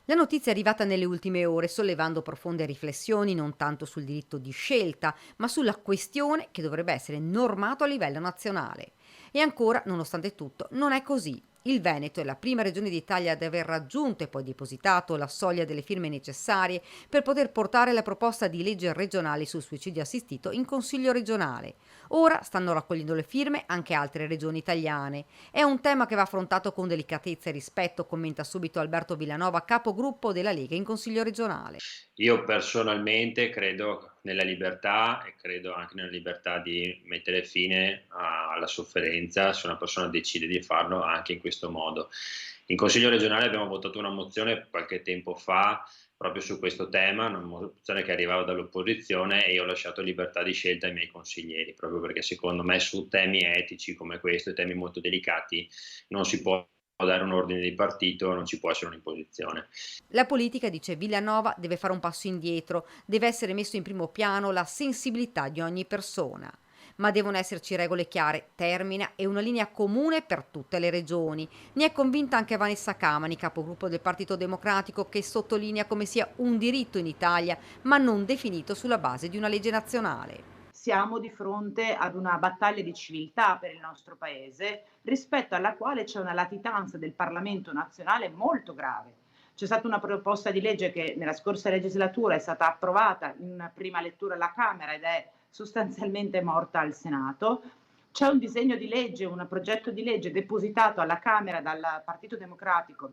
La notizia è arrivata nelle ultime ore, sollevando profonde riflessioni non tanto sul diritto di scelta, ma sulla questione che dovrebbe essere normato a livello nazionale. E ancora, nonostante tutto, non è così. Il Veneto è la prima regione d'Italia ad aver raggiunto e poi depositato la soglia delle firme necessarie per poter portare la proposta di legge regionale sul suicidio assistito in Consiglio regionale. Ora stanno raccogliendo le firme anche altre regioni italiane. È un tema che va affrontato con delicatezza e rispetto, commenta subito Alberto Villanova, capogruppo della Lega in Consiglio regionale. Io personalmente credo nella libertà e credo anche nella libertà di mettere fine alla sofferenza se una persona decide di farlo anche in questo modo. In Consiglio regionale abbiamo votato una mozione qualche tempo fa proprio su questo tema, una mozione che arrivava dall'opposizione e io ho lasciato libertà di scelta ai miei consiglieri, proprio perché secondo me su temi etici come questo, temi molto delicati, non si può dare un ordine di partito, non ci può essere un'imposizione. La politica, dice Villanova, deve fare un passo indietro, deve essere messo in primo piano la sensibilità di ogni persona. Ma devono esserci regole chiare, termina e una linea comune per tutte le regioni. Ne è convinta anche Vanessa Camani, capogruppo del Partito Democratico, che sottolinea come sia un diritto in Italia, ma non definito sulla base di una legge nazionale. Siamo di fronte ad una battaglia di civiltà per il nostro paese, rispetto alla quale c'è una latitanza del Parlamento nazionale molto grave. C'è stata una proposta di legge che nella scorsa legislatura è stata approvata in prima lettura alla Camera ed è sostanzialmente morta al Senato. C'è un disegno di legge, un progetto di legge depositato alla Camera dal Partito Democratico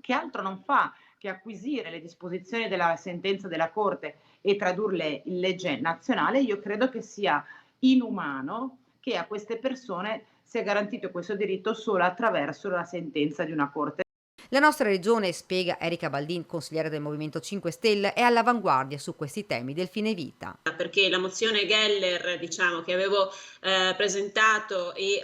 che altro non fa che acquisire le disposizioni della sentenza della Corte e tradurle in legge nazionale. Io credo che sia inumano che a queste persone sia garantito questo diritto solo attraverso la sentenza di una Corte. La nostra regione, spiega Erika Baldin, consigliere del Movimento 5 Stelle, è all'avanguardia su questi temi del fine vita. Perché la mozione Geller, diciamo, che avevo presentato e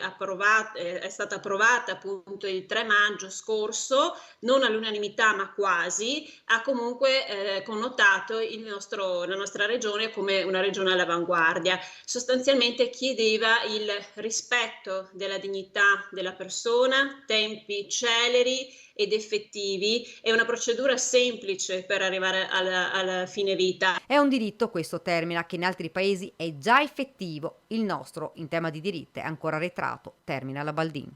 è stata approvata appunto il 3 maggio scorso, non all'unanimità ma quasi, ha comunque connotato la nostra regione come una regione all'avanguardia. Sostanzialmente chiedeva il rispetto della dignità della persona, tempi celeri ed effettivi e una procedura semplice per arrivare alla fine vita. È un diritto, questo termina, che in altri paesi è già effettivo. Il nostro, in tema di diritti, è ancora arretrato, termina la Baldin.